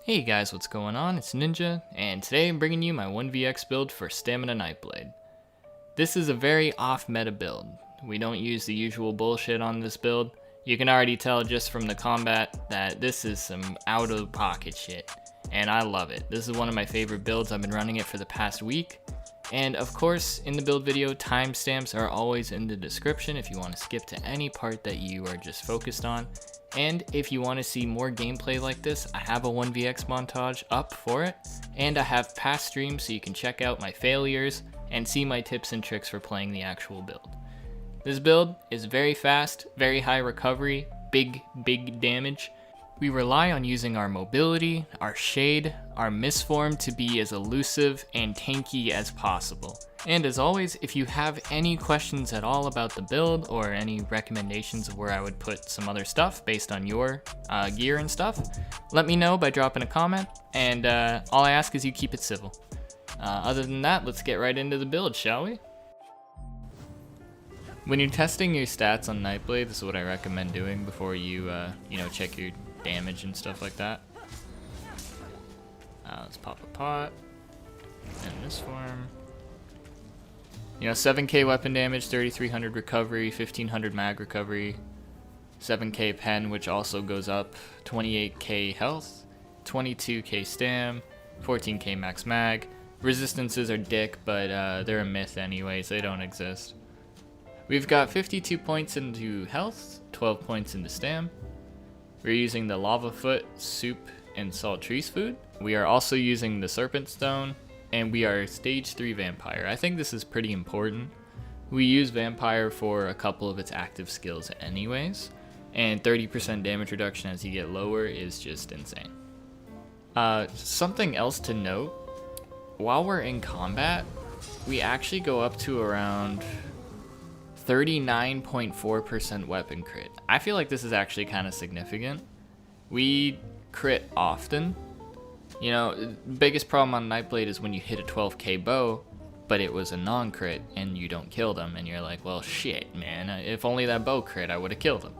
Hey guys, what's going on? It's Ninja, and today I'm bringing you my 1vx build for Stamina Nightblade. This is a very off-meta build. We don't use the usual bullshit on this build. You can already tell just from the combat that this is some out-of-pocket shit, and I love it. This is one of my favorite builds. I've been running it for the past week, and of course, in the build video, timestamps are always in the description if you want to skip to any part that you are just focused on. And if you want to see more gameplay like this, I have a 1vx montage up for it, and I have past streams so you can check out my failures and see my tips and tricks for playing the actual build. This build is very fast, very high recovery, big damage. We rely on using our mobility, our shade, our misform to be as elusive and tanky as possible. And as always, if you have any questions at all about the build or any recommendations of where I would put some other stuff based on your gear and stuff, let me know by dropping a comment, and all I ask is you keep it civil. Other than that, let's get right into the build, shall we? When you're testing your stats on Nightblade, this is what I recommend doing before you, check your damage and stuff like that. Let's pop a pot in this form. 7k weapon damage, 3300 recovery, 1500 mag recovery, 7k pen, which also goes up, 28k health, 22k stam, 14k max mag. Resistances are dick, but they're a myth anyways, they don't exist. We've got 52 points into health, 12 points into stam. We're using the lava foot, soup, and saltreese food. We are also using the serpent stone, and we are stage 3 vampire. I think this is pretty important. We use vampire for a couple of its active skills anyways, and 30% damage reduction as you get lower is just insane. Something else to note, while we're in combat, we actually go up to around 39.4% weapon crit. I feel like this is actually kind of significant. We crit often. Biggest problem on Nightblade is when you hit a 12k bow, but it was a non-crit and you don't kill them, and you're like, well, shit, man, if only that bow crit, I would have killed them.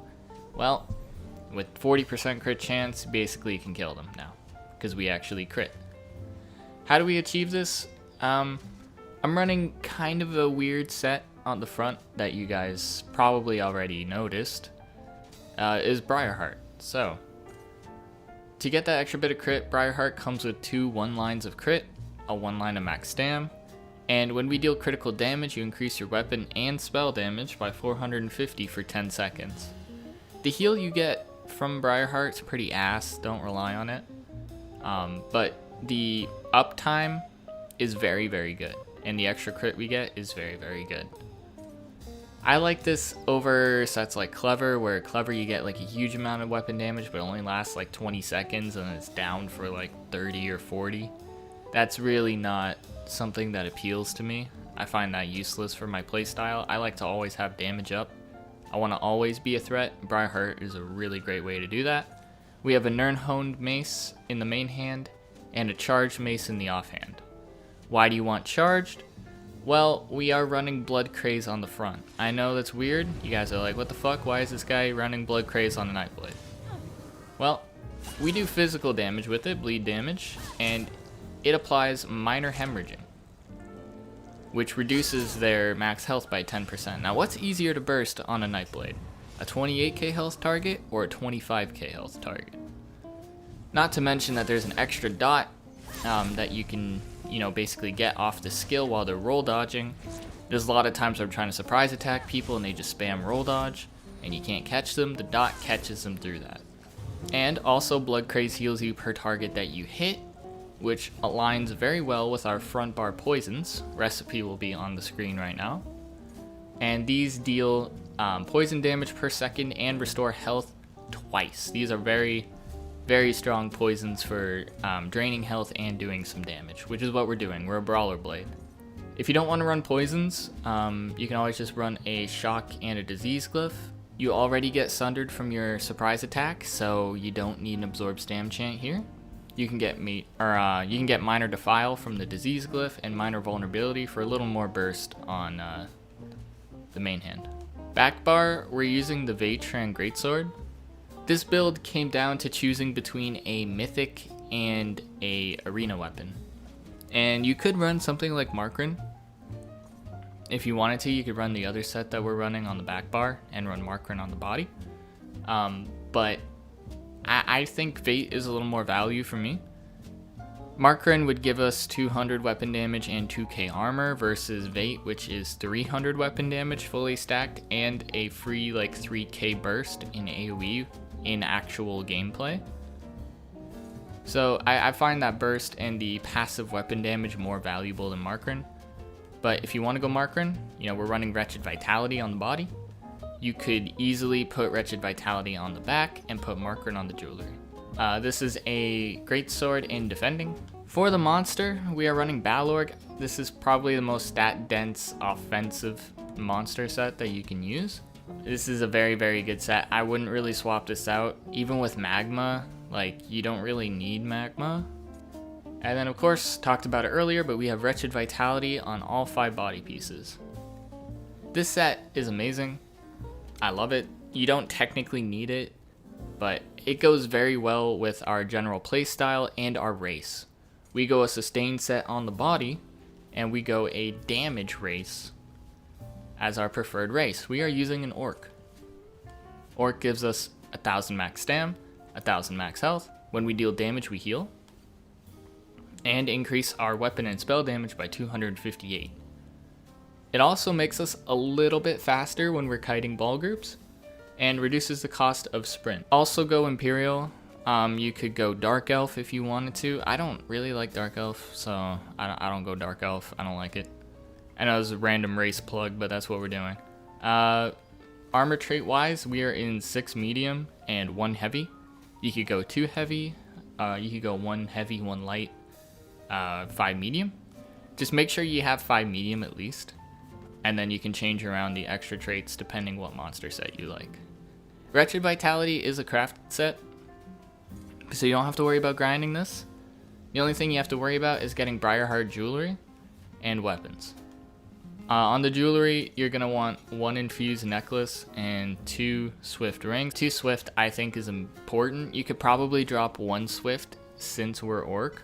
Well, with 40% crit chance, basically you can kill them now, because we actually crit. How do we achieve this? I'm running kind of a weird set on the front that you guys probably already noticed, is Briarheart. So, to get that extra bit of crit, Briarheart comes with 2 1-lines of crit, a 1-line of max stam, and when we deal critical damage, you increase your weapon and spell damage by 450 for 10 seconds. The heal you get from Briarheart's pretty ass, don't rely on it, but the uptime is very good, and the extra crit we get is very good. I like this over sets like Clever, where Clever you get like a huge amount of weapon damage, but it only lasts like 20 seconds and it's down for like 30 or 40. That's really not something that appeals to me. I find that useless for my playstyle. I like to always have damage up. I want to always be a threat. Briarheart is a really great way to do that. We have a Nirnhoned mace in the main hand and a charged mace in the offhand. Why do you want charged? Well, we are running Blood Craze on the front. I know that's weird. You guys are like, what the fuck? Why is this guy running Blood Craze on a Nightblade? Well, we do physical damage with it, bleed damage, and it applies minor hemorrhaging, which reduces their max health by 10%. Now, what's easier to burst on a Nightblade? A 28k health target or a 25k health target? Not to mention that there's an extra dot that you can basically get off the skill while they're roll dodging. There's a lot of times where I'm trying to surprise attack people and they just spam roll dodge and you can't catch them. The dot catches them through that. And also Blood Craze heals you per target that you hit, which aligns very well with our front bar poisons. Recipe will be on the screen right now. And these deal poison damage per second and restore health twice. These are very strong poisons for draining health and doing some damage, which is what we're doing. We're a Brawler Blade. If you don't want to run poisons, you can always just run a shock and a disease glyph. You already get sundered from your surprise attack, so you don't need an absorb stam chant here. You can get minor defile from the disease glyph and minor vulnerability for a little more burst on the main hand. Back bar, we're using the Vatran Greatsword. This build came down to choosing between a mythic and a arena weapon. And you could run something like Markrin. If you wanted to, you could run the other set that we're running on the back bar and run Markrin on the body. But I think Vate is a little more value for me. Markrin would give us 200 weapon damage and 2k armor versus Vate, which is 300 weapon damage fully stacked and a free like 3k burst in AoE in actual gameplay. So I find that burst and the passive weapon damage more valuable than Markrin. But if you want to go Markrin, you know, we're running Wretched Vitality on the body. You could easily put Wretched Vitality on the back and put Markrin on the jewelry. This is a great sword in defending. For the monster, we are running Balorg. This is probably the most stat-dense offensive monster set that you can use. This is a very, very good set. I wouldn't really swap this out. Even with Magma, like, you don't really need Magma. And then, of course, talked about it earlier, but we have Wretched Vitality on all 5 body pieces. This set is amazing. I love it. You don't technically need it, but it goes very well with our general playstyle and our race. We go a sustain set on the body, and we go a damage race as our preferred race. We are using an Orc. Orc gives us 1000 max stam, 1000 max health. When we deal damage, we heal, and increase our weapon and spell damage by 258. It also makes us a little bit faster when we're kiting ball groups, and reduces the cost of sprint. Also go Imperial. You could go Dark Elf if you wanted to. I don't really like Dark Elf, so I don't go Dark Elf. I don't like it. I know it's a random race plug, but that's what we're doing. Armor trait wise, we are in 6 medium and 1 heavy. You could go 2 heavy. You could go 1 heavy, 1 light, 5 medium. Just make sure you have 5 medium at least. And then you can change around the extra traits depending what monster set you like. Wretched Vitality is a craft set, so you don't have to worry about grinding this. The only thing you have to worry about is getting Briarheart jewelry and weapons. On the jewelry, you're going to want 1 infused necklace and 2 swift rings. 2 swift I think is important. You could probably drop 1 swift since we're orc,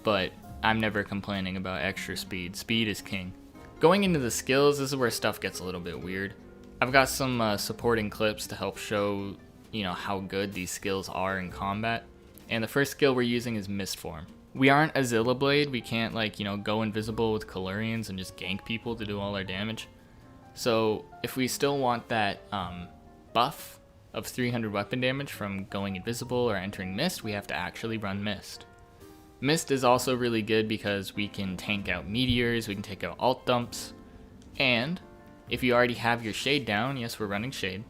but I'm never complaining about extra speed. Speed is king. Going into the skills, this is where stuff gets a little bit weird. I've got some supporting clips to help show, you know, how good these skills are in combat. And the first skill we're using is Mistform. We aren't Azilla Blade. We can't, like, you know, go invisible with Kalurians and just gank people to do all our damage. So if we still want that buff of 300 weapon damage from going invisible or entering Mist, we have to actually run Mist. Mist is also really good because we can tank out meteors, we can take out alt dumps, and if you already have your shade down, yes, we're running shade.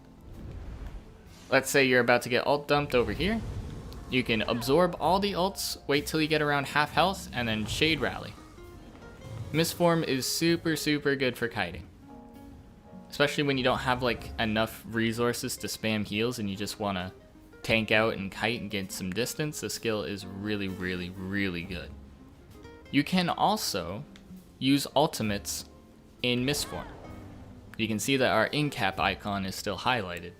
Let's say you're about to get alt dumped over here. You can absorb all the ults, wait till you get around half health, and then shade rally. Mistform is super, super good for kiting. Especially when you don't have like enough resources to spam heals and you just want to tank out and kite and get some distance. The skill is really, really, really good. You can also use ultimates in Mistform. You can see that our in-cap icon is still highlighted.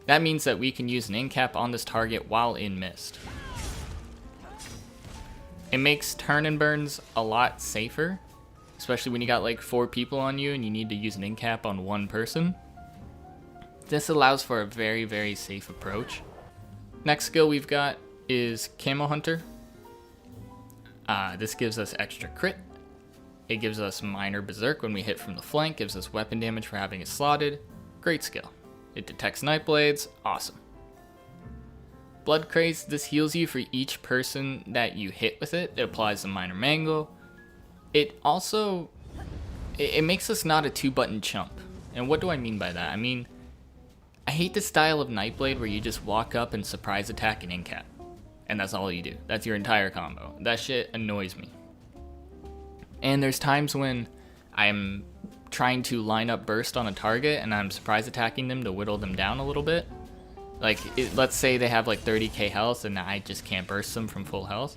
That means that we can use an in-cap on this target while in Mist. It makes turn and burns a lot safer, especially when you got like 4 people on you and you need to use an in-cap on 1 person. This allows for a very, very safe approach. Next skill we've got is Camo Hunter. This gives us extra crit. It gives us minor berserk when we hit from the flank, gives us weapon damage for having it slotted. Great skill. It detects night blades, awesome. Blood Craze, this heals you for each person that you hit with it. It applies a minor mangle. It also, it makes us not a 2-button chump. And what do I mean by that? I mean, I hate the style of Nightblade where you just walk up and surprise attack and in-cap. And that's all you do. That's your entire combo. That shit annoys me. And there's times when I'm trying to line up burst on a target and I'm surprise attacking them to whittle them down a little bit. Like, let's say they have like 30k health and I just can't burst them from full health.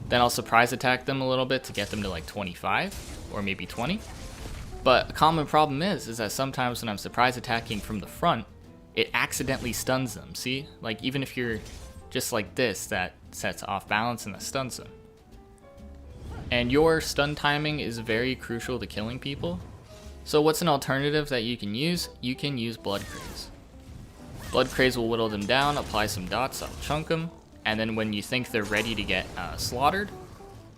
Then I'll surprise attack them a little bit to get them to like 25 or maybe 20. But a common problem is that sometimes when I'm surprise attacking from the front, it accidentally stuns them. See, like even if you're just like this, that sets off balance and that stuns them. And your stun timing is very crucial to killing people. So what's an alternative that you can use? You can use Blood Craze. Blood Craze will whittle them down, apply some dots, that'll chunk them, and then when you think they're ready to get slaughtered,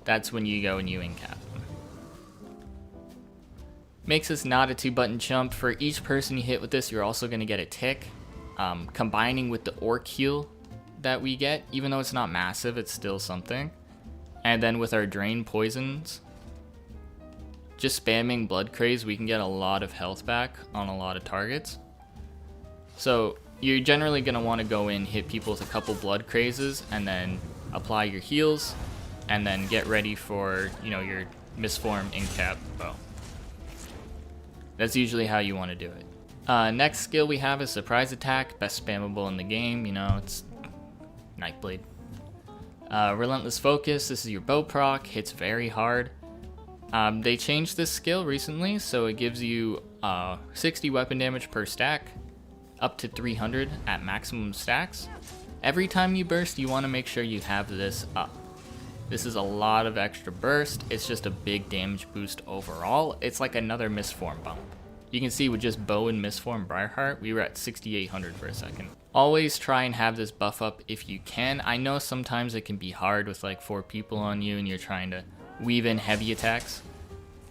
that's when you go and you incap them. Makes this not a 2-button jump. For each person you hit with this, you're also going to get a tick. Combining with the orc heal that we get, even though it's not massive, it's still something. And then with our drain poisons, just spamming Blood Craze, we can get a lot of health back on a lot of targets. So you're generally going to want to go in, hit people with a couple Blood Crazes, and then apply your heals, and then get ready for, you know, your misform incap bow. That's usually how you want to do it. Next skill we have is Surprise Attack, best spammable in the game, you know, it's Nightblade. Relentless Focus, this is your bow proc, hits very hard. They changed this skill recently, so it gives you 60 weapon damage per stack, up to 300 at maximum stacks. Every time you burst, you want to make sure you have this up. This is a lot of extra burst, it's just a big damage boost overall. It's like another misform bump. You can see with just bow and misform Briarheart, we were at 6,800 for a second. Always try and have this buff up if you can. I know sometimes it can be hard with like 4 people on you and you're trying to weave in heavy attacks.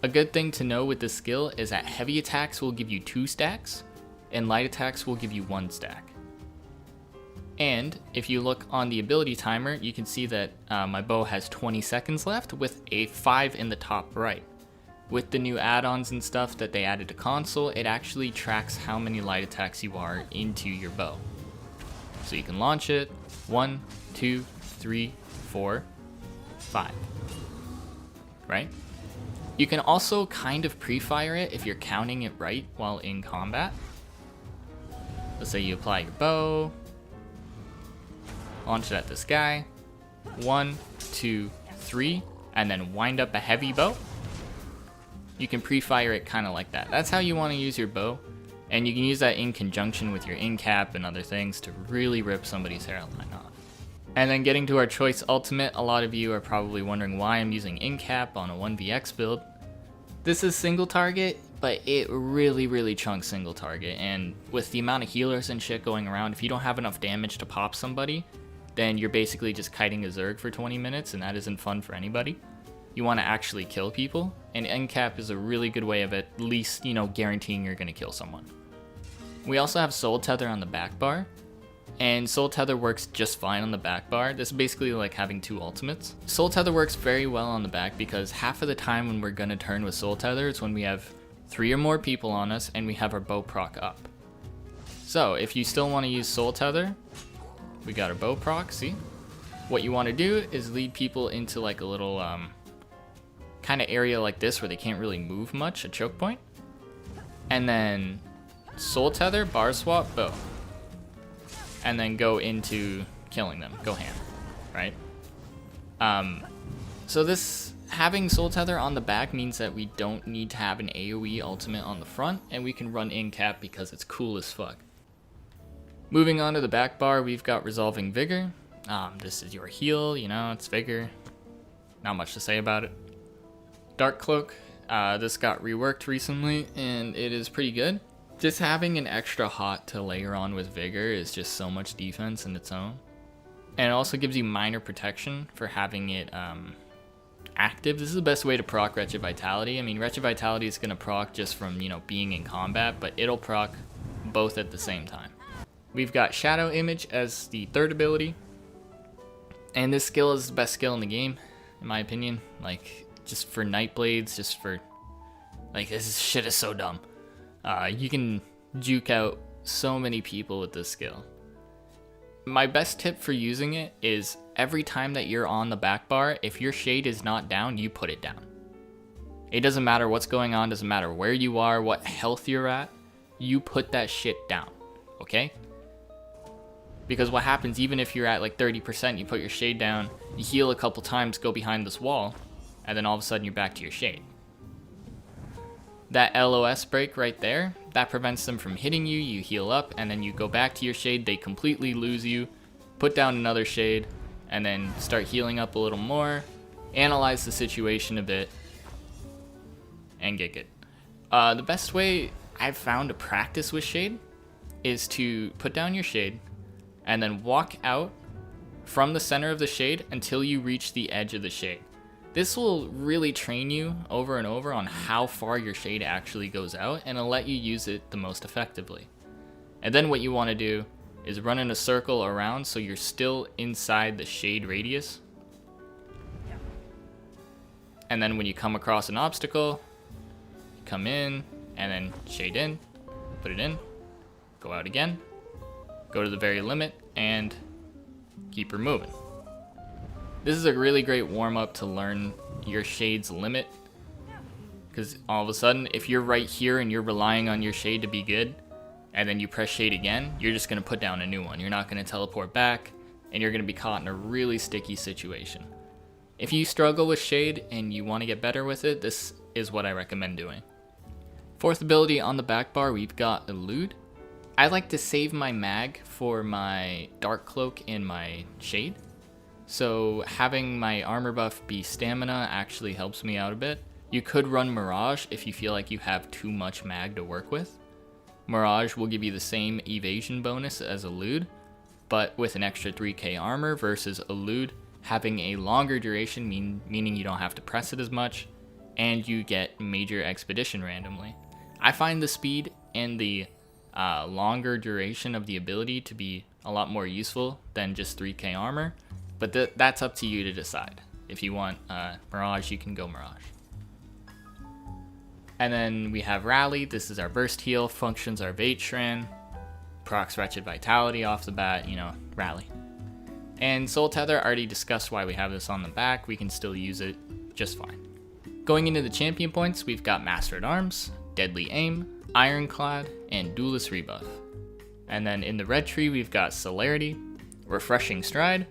A good thing to know with this skill is that heavy attacks will give you 2 stacks and light attacks will give you 1 stack. And if you look on the ability timer, you can see that my bow has 20 seconds left with a 5 in the top right. With the new add-ons and stuff that they added to console, it actually tracks how many light attacks you are into your bow. So you can launch it, 1, 2, 3, 4, 5, right? You can also kind of pre-fire it if you're counting it right while in combat. Let's say you apply your bow, launch it at this guy, 1, 2, 3, and then wind up a heavy bow. You can pre-fire it kind of like that. That's how you want to use your bow, and you can use that in conjunction with your incap and other things to really rip somebody's hairline off. And then getting to our choice ultimate, a lot of you are probably wondering why I'm using incap on a 1vx build. This is single target, but it really chunks single target, and with the amount of healers and shit going around, if you don't have enough damage to pop somebody, then you're basically just kiting a Zerg for 20 minutes, and that isn't fun for anybody. You want to actually kill people, and incap is a really good way of at least, you know, guaranteeing you're going to kill someone. We also have Soul Tether on the back bar, and Soul Tether works just fine on the back bar. This is basically like having 2 ultimates. Soul Tether works very well on the back because half of the time when we're going to turn with Soul Tether, it's when we have 3 or more people on us and we have our bow proc up. So if you still want to use Soul Tether, we got our bow proc, see? What you want to do is lead people into like a little kind of area like this where they can't really move much, a choke point. And then Soul Tether, bar swap, bow. And then go into killing them, go ham, right? So this, having Soul Tether on the back means that we don't need to have an AoE ultimate on the front, and we can run incap because it's cool as fuck. Moving on to the back bar, we've got Resolving Vigor. This is your heal, you know, it's Vigor. Not much to say about it. Dark Cloak, this got reworked recently, and it is pretty good. Just having an extra hot to layer on with Vigor is just so much defense in its own. And it also gives you minor protection for having it active. This is the best way to proc Wretched Vitality. I mean, Wretched Vitality is going to proc just from, you know, being in combat, but it'll proc both at the same time. We've got Shadow Image as the third ability. And this skill is the best skill in the game, in my opinion. Like, just for Nightblades, just for... Like, this shit is so dumb. You can juke out so many people with this skill. My best tip for using it is every time that you're on the back bar, if your shade is not down, you put it down. It doesn't matter what's going on, doesn't matter where you are, what health you're at, you put that shit down, okay? Because what happens, even if you're at like 30%, you put your shade down, you heal a couple times, go behind this wall, and then all of a sudden you're back to your shade. That LOS break right there, that prevents them from hitting you, you heal up, and then you go back to your shade, they completely lose you, put down another shade, and then start healing up a little more, analyze the situation a bit, and get good. The best way I've found to practice with shade is to put down your shade and then walk out from the center of the shade until you reach the edge of the shade. This will really train you over and over on how far your shade actually goes out, and it'll let you use it the most effectively. And then what you want to do is run in a circle around so you're still inside the shade radius. And then when you come across an obstacle, you come in and then shade in, put it in, go out again, go to the very limit, and keep removing. This is a really great warm-up to learn your shade's limit, because all of a sudden, if you're right here and you're relying on your shade to be good, and then you press shade again, you're just going to put down a new one. You're not going to teleport back, and you're going to be caught in a really sticky situation. If you struggle with shade and you want to get better with it, this is what I recommend doing. Fourth ability on the back bar, we've got Elude. I like to save my mag for my Dark Cloak and my Shade. So having my armor buff be Stamina actually helps me out a bit. You could run Mirage if you feel like you have too much mag to work with. Mirage will give you the same evasion bonus as Elude, but with an extra 3k armor, versus Elude having a longer duration, meaning you don't have to press it as much, and you get major expedition randomly. I find the speed and the longer duration of the ability to be a lot more useful than just 3k armor, but that's up to you to decide. If you want Mirage, you can go Mirage. And then we have Rally. This is our burst heal, functions our Vate Shran, procs Wretched Vitality off the bat, Rally. And Soul Tether, already discussed why we have this on the back. We can still use it just fine. Going into the champion points, we've got Master at Arms, Deadly Aim, Ironclad, and Duelist Rebuff. And then in the red tree, we've got Celerity, Refreshing Stride,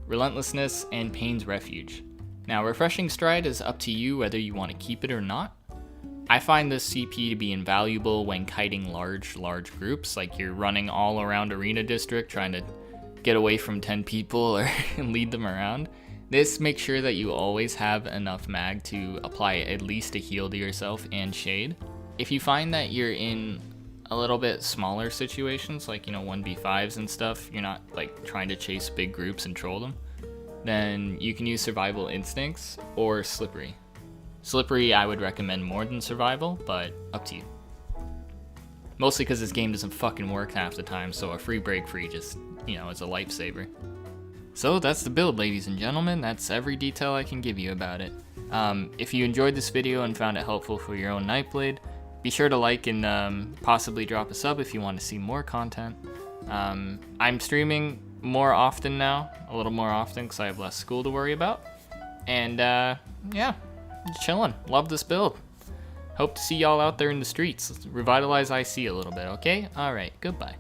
Relentlessness, and Pain's Refuge. Now, Refreshing Stride is up to you whether you want to keep it or not. I find this CP to be invaluable when kiting large groups, like you're running all around Arena District trying to get away from 10 people or lead them around. This makes sure that you always have enough mag to apply at least a heal to yourself and shade. If you find that you're in a little bit smaller situations, like 1v5s and stuff, you're not like trying to chase big groups and troll them, then you can use Survival Instincts or Slippery. Slippery I would recommend more than Survival, but up to you. Mostly because this game doesn't fucking work half the time, so a free break free just, it's a lifesaver. So that's the build, ladies and gentlemen. That's every detail I can give you about it. If you enjoyed this video and found it helpful for your own Nightblade, be sure to like and possibly drop a sub if you want to see more content. I'm streaming more often now, a little more often because I have less school to worry about. And yeah, just chilling. Love this build. Hope to see y'all out there in the streets. Let's revitalize IC a little bit, okay? Alright, goodbye.